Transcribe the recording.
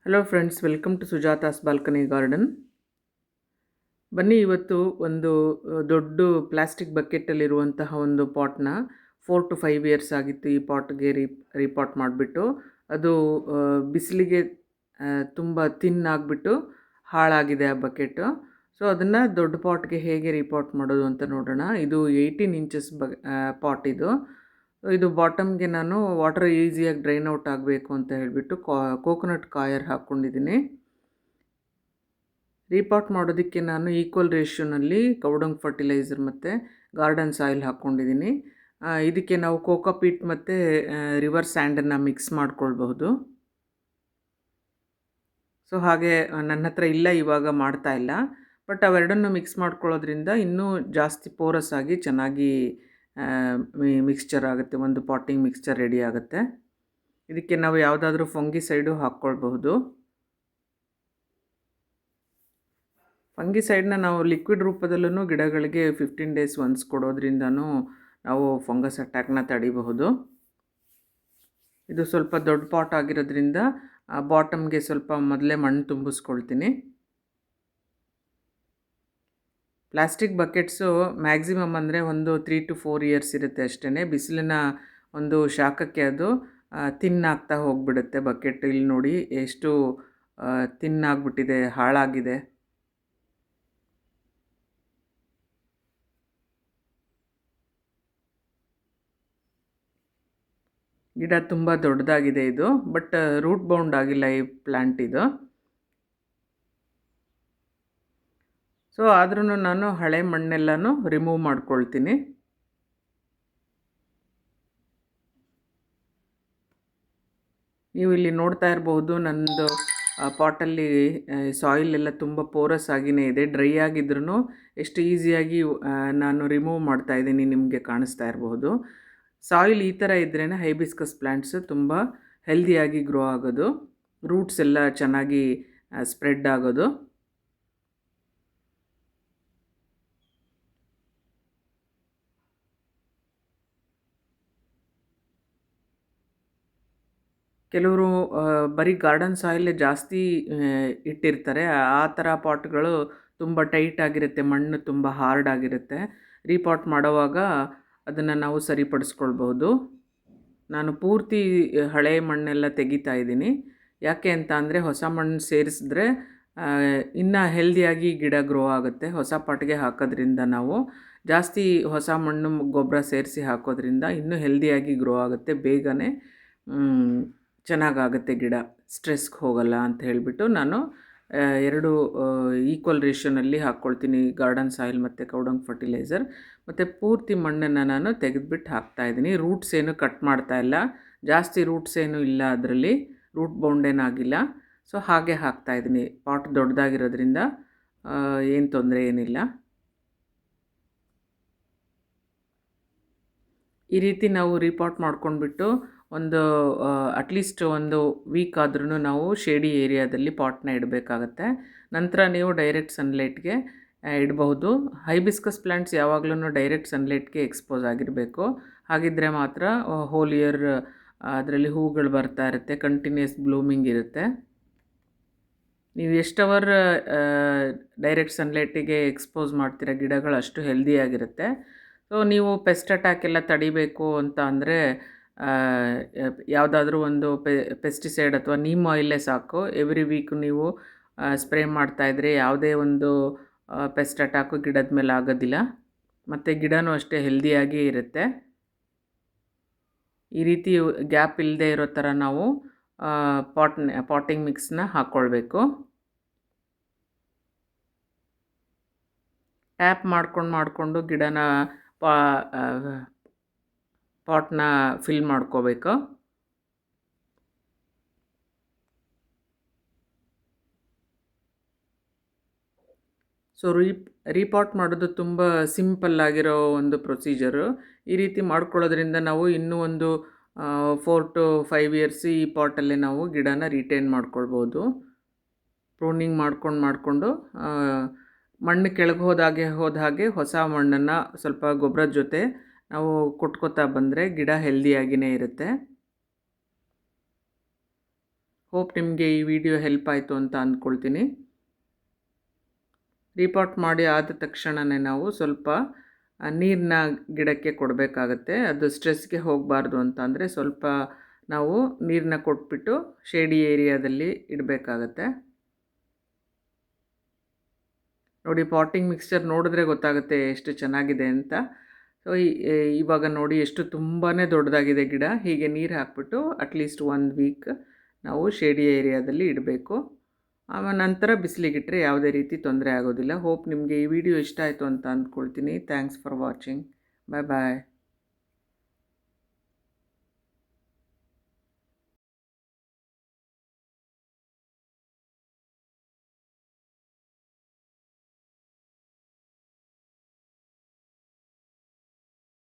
Hello friends, welcome to Sujata's balcony garden. ಬನ್ನಿ, ಇವತ್ತು ಒಂದು ದೊಡ್ಡ ಪ್ಲಾಸ್ಟಿಕ್ ಬಕೆಟಲ್ಲಿರುವಂತಹ ಒಂದು ಪಾಟ್ನ 4 to 5 ಇಯರ್ಸ್ ಆಗಿತ್ತು ಈ ಪಾಟ್ಗೆ ರೀಪಾಟ್ ಮಾಡಿಬಿಟ್ಟು ಅದು ಬಿಸಿಲಿಗೆ ತುಂಬ ತಿನ್ ಆಗಿಬಿಟ್ಟು ಹಾಳಾಗಿದೆ ಆ ಬಕೆಟು. ಸೊ ಅದನ್ನು ದೊಡ್ಡ ಪಾಟ್ಗೆ ಹೇಗೆ ರೀಪಾಟ್ ಮಾಡೋದು ಅಂತ ನೋಡೋಣ. ಇದು 18 ಇಂಚಸ್ ಪಾಟ್ ಇದು ಬಾಟಮ್ಗೆ ನಾನು ವಾಟರ್ ಈಸಿಯಾಗಿ ಡ್ರೈನ್ ಔಟ್ ಆಗಬೇಕು ಅಂತ ಹೇಳಿಬಿಟ್ಟು ಕೋಕೋನಟ್ ಕಾಯರ್ ಹಾಕ್ಕೊಂಡಿದ್ದೀನಿ. ರೀಪಾಟ್ ಮಾಡೋದಕ್ಕೆ ನಾನು ಈಕ್ವಲ್ ರೇಷಿಯೋನಲ್ಲಿ ಕೌಡಂಗ್ ಫರ್ಟಿಲೈಸರ್ ಮತ್ತು ಗಾರ್ಡನ್ ಸಾಯಿಲ್ ಹಾಕ್ಕೊಂಡಿದ್ದೀನಿ. ಇದಕ್ಕೆ ನಾವು ಕೋಕೋಪೀಟ್ ಮತ್ತು ರಿವರ್ ಸ್ಯಾಂಡನ್ನು ಮಿಕ್ಸ್ ಮಾಡ್ಕೊಳ್ಬಹುದು. ಸೊ ಹಾಗೆ ನನ್ನ ಹತ್ರ ಇಲ್ಲ, ಇವಾಗ ಮಾಡ್ತಾ ಇಲ್ಲ. ಬಟ್ ಅವೆರಡನ್ನು ಮಿಕ್ಸ್ ಮಾಡ್ಕೊಳ್ಳೋದ್ರಿಂದ ಇನ್ನೂ ಜಾಸ್ತಿ ಪೋರಸ್ ಆಗಿ ಚೆನ್ನಾಗಿ ಮಿಕ್ಸ್ಚರ್ ಆಗುತ್ತೆ, ಒಂದು ಪಾಟಿಂಗ್ ಮಿಕ್ಸ್ಚರ್ ರೆಡಿ ಆಗುತ್ತೆ. ಇದಕ್ಕೆ ನಾವು ಯಾವುದಾದ್ರೂ ಫಂಗಿಸೈಡು ಹಾಕ್ಕೊಳ್ಬಹುದು. ಫಂಗಿಸೈಡ್ನ ನಾವು ಲಿಕ್ವಿಡ್ ರೂಪದಲ್ಲೂ ಗಿಡಗಳಿಗೆ 15 days ಒನ್ಸ್ ಕೊಡೋದ್ರಿಂದನೂ ನಾವು ಫಂಗಸ್ ಅಟ್ಯಾಕ್ನ ತಡಿಬಹುದು. ಇದು ಸ್ವಲ್ಪ ದೊಡ್ಡ ಪಾಟ್ ಆಗಿರೋದ್ರಿಂದ ಬಾಟಮ್ಗೆ ಸ್ವಲ್ಪ ಮೊದಲೇ ಮಣ್ಣು ತುಂಬಿಸ್ಕೊಳ್ತೀನಿ. ಪ್ಲಾಸ್ಟಿಕ್ ಬಕೆಟ್ಸು ಮ್ಯಾಕ್ಸಿಮಮ್ ಅಂದರೆ ಒಂದು 3 to 4 ಇಯರ್ಸ್ ಇರುತ್ತೆ ಅಷ್ಟೇ. ಬಿಸಿಲಿನ ಒಂದು ಶಾಖಕ್ಕೆ ಅದು ತಿನ್ನಾಗ್ತಾ ಹೋಗಿಬಿಡುತ್ತೆ ಬಕೆಟ್. ಇಲ್ಲಿ ನೋಡಿ ಎಷ್ಟು ತಿನ್ನಾಗ್ಬಿಟ್ಟಿದೆ, ಹಾಳಾಗಿದೆ. ಗಿಡ ತುಂಬ ದೊಡ್ಡದಾಗಿದೆ ಇದು, ಬಟ್ ರೂಟ್ ಬೌಂಡ್ ಆಗಿಲ್ಲ ಈ ಪ್ಲ್ಯಾಂಟ್ ಇದು. ಸೊ ಆದ್ರೂ ನಾನು ಹಳೆ ಮಣ್ಣೆಲ್ಲನೂ ರಿಮೂವ್ ಮಾಡ್ಕೊಳ್ತೀನಿ. ನೀವು ಇಲ್ಲಿ ನೋಡ್ತಾ ಇರಬಹುದು, ನನ್ನದು ಪಾಟಲ್ಲಿ ಸಾಯಿಲ್ ಎಲ್ಲ ತುಂಬ ಪೋರಸ್ ಆಗಿಯೇ ಇದೆ. ಡ್ರೈ ಆಗಿದ್ರೂ ಎಷ್ಟು ಈಸಿಯಾಗಿ ನಾನು ರಿಮೂವ್ ಮಾಡ್ತಾಯಿದ್ದೀನಿ, ನಿಮಗೆ ಕಾಣಿಸ್ತಾ ಇರಬಹುದು. ಸಾಯಿಲ್ ಈ ಥರ ಇದ್ರೇ ಹೈಬಿಸ್ಕಸ್ ಪ್ಲ್ಯಾಂಟ್ಸ್ ತುಂಬ ಹೆಲ್ದಿಯಾಗಿ ಗ್ರೋ ಆಗೋದು, ರೂಟ್ಸ್ ಎಲ್ಲ ಚೆನ್ನಾಗಿ ಸ್ಪ್ರೆಡ್ ಆಗೋದು. ಕೆಲವರು ಬರೀ ಗಾರ್ಡನ್ ಸಾಯಿಲ್ ಜಾಸ್ತಿ ಇಟ್ಟಿರ್ತಾರೆ. ಆ ಥರ ಪಾಟ್ಗಳು ತುಂಬ ಟೈಟ್ ಆಗಿರುತ್ತೆ, ಮಣ್ಣು ತುಂಬ ಹಾರ್ಡ್ ಆಗಿರುತ್ತೆ. ರೀಪಾಟ್ ಮಾಡೋವಾಗ ಅದನ್ನು ನಾವು ಸರಿಪಡಿಸ್ಕೊಳ್ಬಹುದು. ನಾನು ಪೂರ್ತಿ ಹಳೆಯ ಮಣ್ಣೆಲ್ಲ ತೆಗಿತಾ ಇದ್ದೀನಿ. ಯಾಕೆ ಅಂತ ಅಂದರೆ ಹೊಸ ಮಣ್ಣು ಸೇರಿಸಿದ್ರೆ ಇನ್ನೂ ಹೆಲ್ದಿಯಾಗಿ ಗಿಡ ಗ್ರೋ ಆಗುತ್ತೆ. ಹೊಸ ಪಾಟ್ಗೆ ಹಾಕೋದ್ರಿಂದ ನಾವು ಜಾಸ್ತಿ ಹೊಸ ಮಣ್ಣು ಗೊಬ್ಬರ ಸೇರಿಸಿ ಹಾಕೋದ್ರಿಂದ ಇನ್ನೂ ಹೆಲ್ದಿಯಾಗಿ ಗ್ರೋ ಆಗುತ್ತೆ, ಬೇಗನೆ ಚೆನ್ನಾಗಾಗುತ್ತೆ ಗಿಡ, ಸ್ಟ್ರೆಸ್ಗೆ ಹೋಗಲ್ಲ ಅಂತ ಹೇಳಿಬಿಟ್ಟು ನಾನು 2 ಈಕ್ವಲ್ ರೇಷಿಯೋನಲ್ಲಿ ಹಾಕ್ಕೊಳ್ತೀನಿ, ಗಾರ್ಡನ್ ಸಾಯಿಲ್ ಮತ್ತು ಕೌಡಂಗ್ ಫರ್ಟಿಲೈಸರ್. ಮತ್ತು ಪೂರ್ತಿ ಮಣ್ಣನ್ನು ನಾನು ತೆಗೆದುಬಿಟ್ಟು ಹಾಕ್ತಾಯಿದ್ದೀನಿ. ರೂಟ್ಸ್ ಏನು ಕಟ್ ಮಾಡ್ತಾಯಿಲ್ಲ, ಜಾಸ್ತಿ ರೂಟ್ಸ್ ಏನೂ ಇಲ್ಲ ಅದರಲ್ಲಿ, ರೂಟ್ ಬೌಂಡೇನಾಗಿಲ್ಲ. ಸೊ ಹಾಗೆ ಹಾಕ್ತಾಯಿದ್ದೀನಿ. ಪಾಟ್ ದೊಡ್ಡದಾಗಿರೋದ್ರಿಂದ ಏನು ತೊಂದರೆ ಏನಿಲ್ಲ. ಈ ರೀತಿ ನಾವು ರೀಪಾಟ್ ಮಾಡ್ಕೊಂಡ್ಬಿಟ್ಟು ಒಂದು ಅಟ್ಲೀಸ್ಟ್ ಒಂದು ವೀಕ್ ಆದ್ರೂ ನಾವು ಶೇಡಿ ಏರಿಯಾದಲ್ಲಿ ಪಾಟ್ನ ಇಡಬೇಕಾಗತ್ತೆ. ನಂತರ ನೀವು ಡೈರೆಕ್ಟ್ ಸನ್ಲೈಟ್ಗೆ ಇಡಬಹುದು. ಹೈಬಿಸ್ಕಸ್ ಪ್ಲ್ಯಾಂಟ್ಸ್ ಯಾವಾಗಲೂ ಡೈರೆಕ್ಟ್ ಸನ್ಲೈಟ್ಗೆ ಎಕ್ಸ್ಪೋಸ್ ಆಗಿರಬೇಕು. ಹಾಗಿದ್ದರೆ ಮಾತ್ರ ಹೋಲ್ ಇಯರ್ ಅದರಲ್ಲಿ ಹೂಗಳು ಬರ್ತಾ ಇರುತ್ತೆ, ಕಂಟಿನ್ಯೂಸ್ ಬ್ಲೂಮಿಂಗ್ ಇರುತ್ತೆ. ನೀವು ಎಷ್ಟು ಅವರ್ ಡೈರೆಕ್ಟ್ ಸನ್ಲೈಟಿಗೆ ಎಕ್ಸ್ಪೋಸ್ ಮಾಡ್ತೀರ ಗಿಡಗಳು ಅಷ್ಟು ಹೆಲ್ದಿಯಾಗಿರುತ್ತೆ. ಸೊ ನೀವು ಪೆಸ್ಟ್ ಅಟ್ಯಾಕ್ ಎಲ್ಲ ತಡಿಬೇಕು ಅಂತ ಅಂದರೆ ಯಾವುದಾದ್ರೂ ಒಂದು ಪೆಸ್ಟಿಸೈಡ್ ಅಥವಾ ನೀಮ್ ಆಯಿಲೇ ಸಾಕು. ಎವ್ರಿ ವೀಕ್ ನೀವು ಸ್ಪ್ರೇ ಮಾಡ್ತಾಯಿದ್ರೆ ಯಾವುದೇ ಒಂದು ಪೆಸ್ಟ್ ಅಟ್ಯಾಕು ಗಿಡದ ಮೇಲೆ ಆಗೋದಿಲ್ಲ, ಮತ್ತು ಗಿಡನೂ ಅಷ್ಟೇ ಹೆಲ್ದಿಯಾಗಿ ಇರುತ್ತೆ. ಈ ರೀತಿ ಗ್ಯಾಪ್ ಇಲ್ಲದೆ ಇರೋ ಥರ ನಾವು ಪಾಟಿಂಗ್ ಮಿಕ್ಸ್ನ ಹಾಕ್ಕೊಳ್ಬೇಕು. ಟ್ಯಾಪ್ ಮಾಡಿಕೊಂಡು ಗಿಡನ ಪಾಟ್ನ ಫಿಲ್ ಮಾಡ್ಕೋಬೇಕು. ಸೊ ರೀಪಾಟ್ ಮಾಡೋದು ತುಂಬ ಸಿಂಪಲ್ ಆಗಿರೋ ಒಂದು ಪ್ರೊಸೀಜರು. ಈ ರೀತಿ ಮಾಡ್ಕೊಳ್ಳೋದ್ರಿಂದ ನಾವು ಇನ್ನೂ ಒಂದು 4 to 5 ಇಯರ್ಸ್ ಈ ಪಾಟಲ್ಲೇ ನಾವು ಗಿಡನ ರಿಟೈನ್ ಮಾಡ್ಕೊಳ್ಬೋದು. ಪ್ರೂನಿಂಗ್ ಮಾಡಿಕೊಂಡು ಮಣ್ಣು ಕೆಳಗೆ ಹೋದ ಹಾಗೆ ಹೊಸ ಮಣ್ಣನ್ನು ಸ್ವಲ್ಪ ಗೊಬ್ಬರದ ಜೊತೆ ನಾವು ಕೊಟ್ಕೋತಾ ಬಂದರೆ ಗಿಡ ಹೆಲ್ದಿಯಾಗಿಯೇ ಇರುತ್ತೆ. ಹೋಪ್ ನಿಮಗೆ ಈ ವಿಡಿಯೋ ಹೆಲ್ಪ್ ಆಯಿತು ಅಂತ ಅಂದ್ಕೊಳ್ತೀನಿ. ರೀಪಾಟ್ ಮಾಡಿ ಆದ ತಕ್ಷಣವೇ ನಾವು ಸ್ವಲ್ಪ ನೀರನ್ನ ಗಿಡಕ್ಕೆ ಕೊಡಬೇಕಾಗತ್ತೆ. ಅದು ಸ್ಟ್ರೆಸ್ಗೆ ಹೋಗಬಾರ್ದು ಅಂತ ಅಂದರೆ ಸ್ವಲ್ಪ ನಾವು ನೀರನ್ನ ಕೊಟ್ಬಿಟ್ಟು ಶೇಡಿ ಏರಿಯಾದಲ್ಲಿ ಇಡಬೇಕಾಗತ್ತೆ. ನೋಡಿ, ಪಾಟಿಂಗ್ ಮಿಕ್ಸ್ಚರ್ ನೋಡಿದ್ರೆ ಗೊತ್ತಾಗುತ್ತೆ ಎಷ್ಟು ಚೆನ್ನಾಗಿದೆ ಅಂತ. ಸೊ ಇವಾಗ ನೋಡಿ ಎಷ್ಟು ತುಂಬಾ ದೊಡ್ಡದಾಗಿದೆ ಗಿಡ. ಹೀಗೆ ನೀರು ಹಾಕ್ಬಿಟ್ಟು ಅಟ್ಲೀಸ್ಟ್ 1 ವೀಕ್ ನಾವು ಶೇಡಿ ಏರಿಯಾದಲ್ಲಿ ಇಡಬೇಕು. ಆಮೇಲೆ ನಂತರ ಬಿಸಿಲಿಗಿಟ್ಟರೆ ಯಾವುದೇ ರೀತಿ ತೊಂದರೆ ಆಗೋದಿಲ್ಲ. ಹೋಪ್ ನಿಮಗೆ ಈ ವಿಡಿಯೋ ಇಷ್ಟ ಆಯಿತು ಅಂತ ಅಂದ್ಕೊಳ್ತೀನಿ. Thanks for watching. Bye bye.